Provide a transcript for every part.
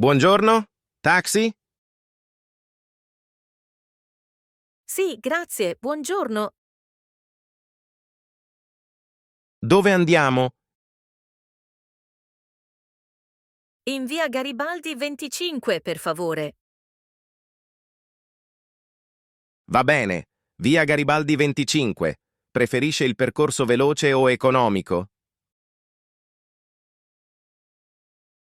Buongiorno? Taxi? Sì, grazie, buongiorno. Dove andiamo? In via Garibaldi 25, per favore. Va bene. Via Garibaldi 25. Preferisce il percorso veloce o economico?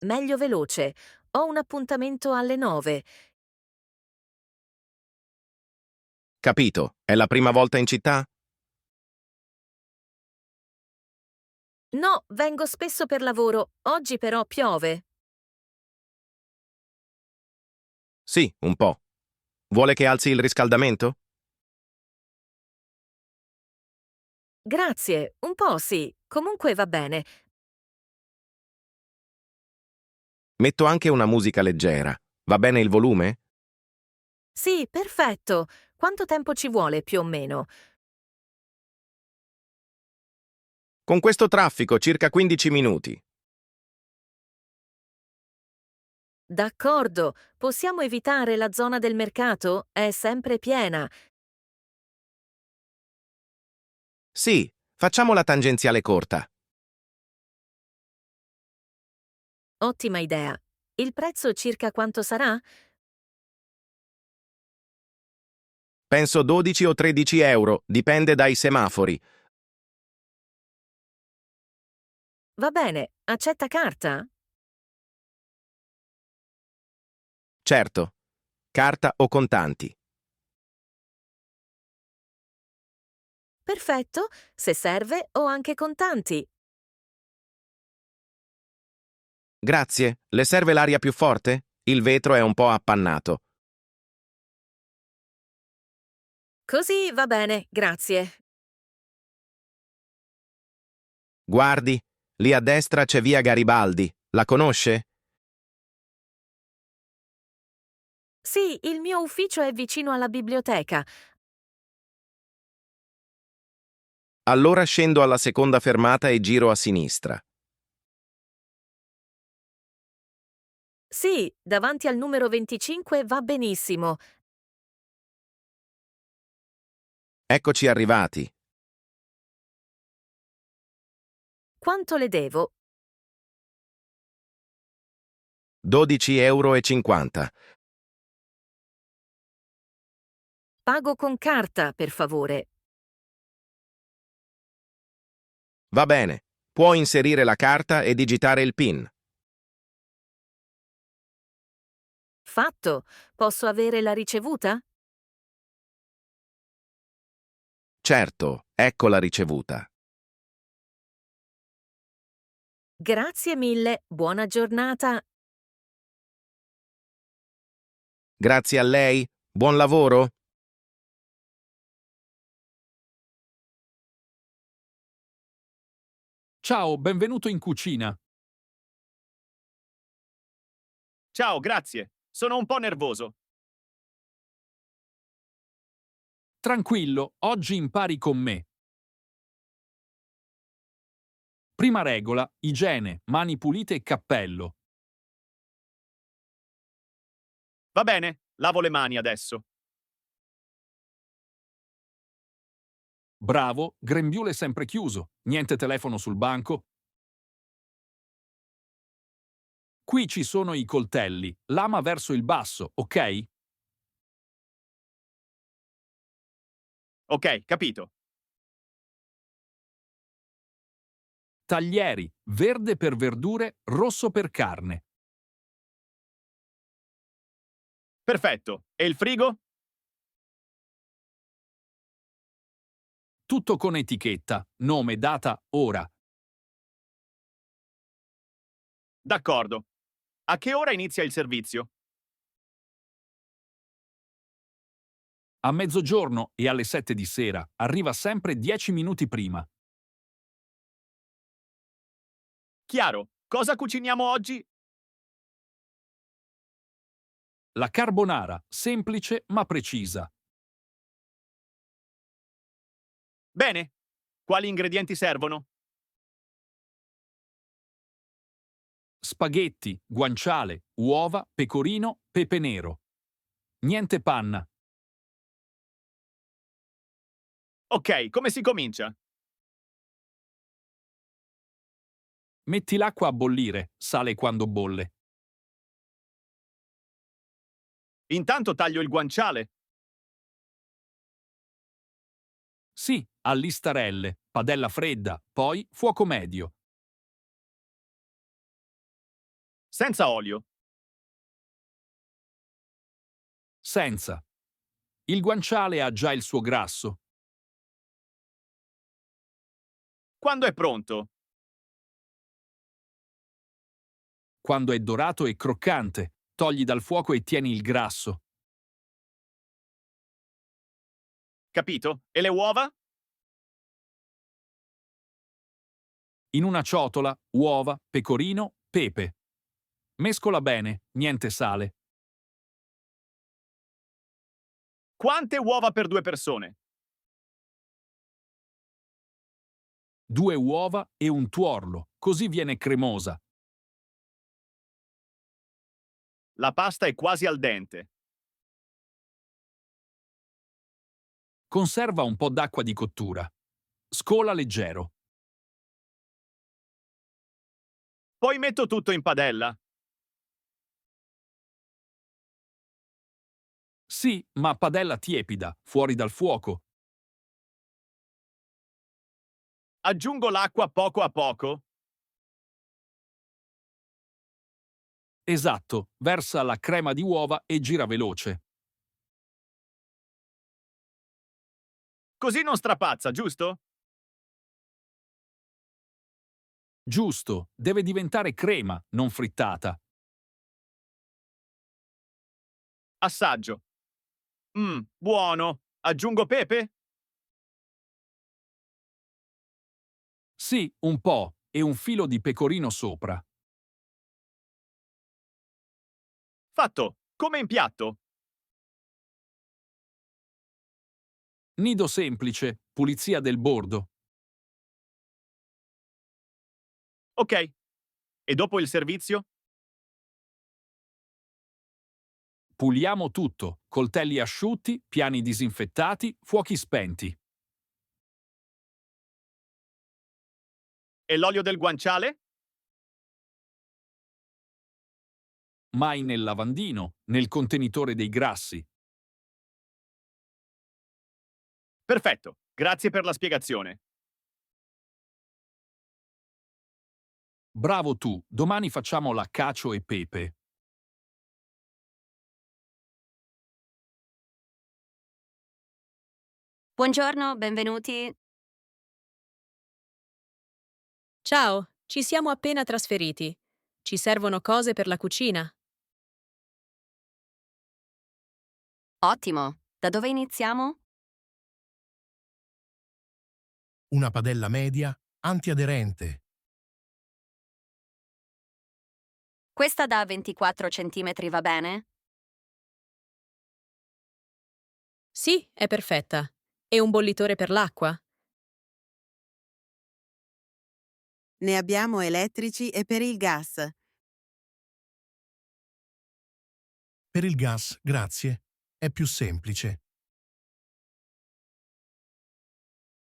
Meglio veloce. Ho un appuntamento alle 9. Capito. È la prima volta in città? No, vengo spesso per lavoro. Oggi però piove. Sì, un po'. Vuole che alzi il riscaldamento? Grazie, un po' sì. Comunque va bene. Metto anche una musica leggera. Va bene il volume? Sì, perfetto. Quanto tempo ci vuole più o meno? Con questo traffico circa 15 minuti. D'accordo. Possiamo evitare la zona del mercato? È sempre piena. Sì, facciamo la tangenziale corta. Ottima idea. Il prezzo circa quanto sarà? Penso 12 o 13 euro, dipende dai semafori. Va bene, accetta carta? Certo. Carta o contanti. Perfetto, se serve ho anche contanti. Grazie. Le serve l'aria più forte? Il vetro è un po' appannato. Così va bene, grazie. Guardi, lì a destra c'è via Garibaldi. La conosce? Sì, il mio ufficio è vicino alla biblioteca. Allora scendo alla seconda fermata e giro a sinistra. Sì, davanti al numero 25 va benissimo. Eccoci arrivati. Quanto le devo? 12,50 €. Pago con carta, per favore. Va bene. Può inserire la carta e digitare il PIN. Fatto. Posso avere la ricevuta? Certo, ecco la ricevuta. Grazie mille, buona giornata. Grazie a lei. Buon lavoro. Ciao, benvenuto in cucina. Ciao, grazie. Sono un po' nervoso. Tranquillo, oggi impari con me. Prima regola, igiene, mani pulite e cappello. Va bene, lavo le mani adesso. Bravo, grembiule sempre chiuso, niente telefono sul banco. Qui ci sono i coltelli, lama verso il basso, ok? Ok, capito. Taglieri, verde per verdure, rosso per carne. Perfetto. E il frigo? Tutto con etichetta, nome, data, ora. D'accordo. A che ora inizia il servizio? A mezzogiorno e alle 7 di sera, arriva sempre 10 minuti prima. Chiaro. Cosa cuciniamo oggi? La carbonara, semplice ma precisa. spaghetti, guanciale, uova, pecorino, pepe nero. Niente panna. Ok, come si comincia? Metti l'acqua a bollire, sale quando bolle. Intanto taglio il guanciale. Sì, a listarelle, padella fredda, poi fuoco medio. Senza olio. Senza. Il guanciale ha già il suo grasso. Quando è pronto? Quando è dorato e croccante, togli dal fuoco e tieni il grasso. Capito? E le uova? In una ciotola, uova, pecorino, pepe. Mescola bene, niente sale. Quante uova per 2 persone? 2 uova e un tuorlo, così viene cremosa. La pasta è quasi al dente. Conserva un po' d'acqua di cottura. Scola leggero. Poi metto tutto in padella. Sì, ma padella tiepida, fuori dal fuoco. Aggiungo l'acqua poco a poco. Esatto, versa la crema di uova e gira veloce. Così non strapazza, giusto? Giusto, deve diventare crema, non frittata. Assaggio. Buono. Aggiungo pepe? Sì, un po', e un filo di pecorino sopra. Fatto. Come in piatto. Nido semplice, pulizia del bordo. Ok. E dopo il servizio? Puliamo tutto, coltelli asciutti, piani disinfettati, fuochi spenti. E l'olio del guanciale? Mai nel lavandino, nel contenitore dei grassi. Perfetto. Grazie per la spiegazione. Bravo tu, domani facciamo la cacio e pepe. Buongiorno, benvenuti. Ciao, ci siamo appena trasferiti. Ci servono cose per la cucina? Ottimo. Da dove iniziamo? Una padella media, antiaderente. Questa da 24 centimetri va bene? Sì, è perfetta. E un bollitore per l'acqua? Ne abbiamo elettrici e per il gas. Per il gas, grazie. È più semplice.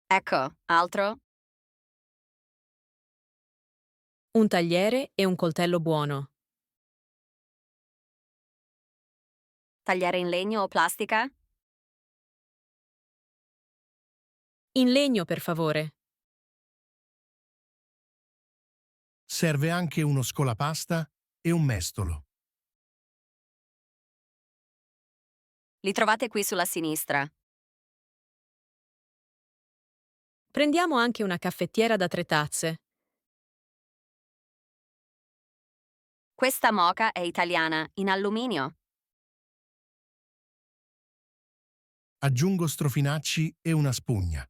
Ecco, altro? Un tagliere e un coltello buono. Tagliere in legno o plastica? In legno, per favore. Serve anche uno scolapasta e un mestolo. Li trovate qui sulla sinistra. Prendiamo anche una caffettiera da 3 tazze. Questa moka è italiana, in alluminio. Aggiungo strofinacci e una spugna.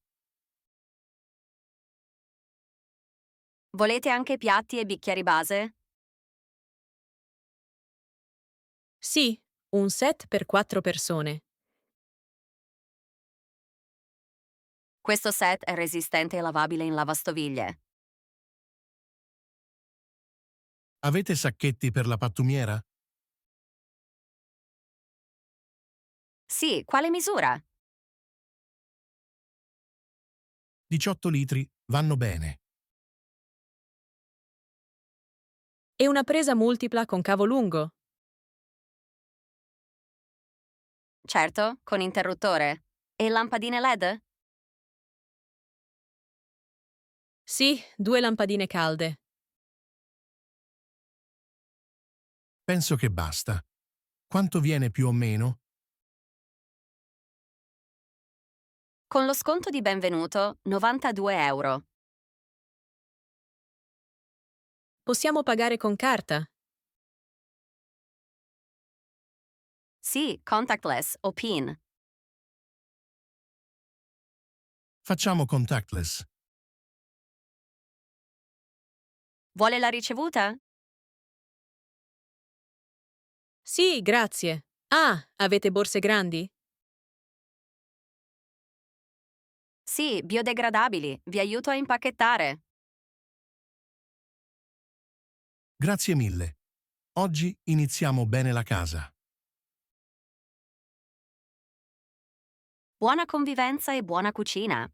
Volete anche piatti e bicchieri base? Sì, un set per 4 persone. Questo set è resistente e lavabile in lavastoviglie. Avete sacchetti per la pattumiera? Sì, quale misura? 18 litri vanno bene. E una presa multipla con cavo lungo? Certo, con interruttore. E lampadine LED? Sì, 2 lampadine calde. Penso che basta. Quanto viene più o meno? Con lo sconto di benvenuto, 92 €. Possiamo pagare con carta? Sì, contactless o PIN. Facciamo contactless. Vuole la ricevuta? Sì, grazie. Ah, avete borse grandi? Sì, biodegradabili. Vi aiuto a impacchettare. Grazie mille. Oggi iniziamo bene la casa. Buona convivenza e buona cucina.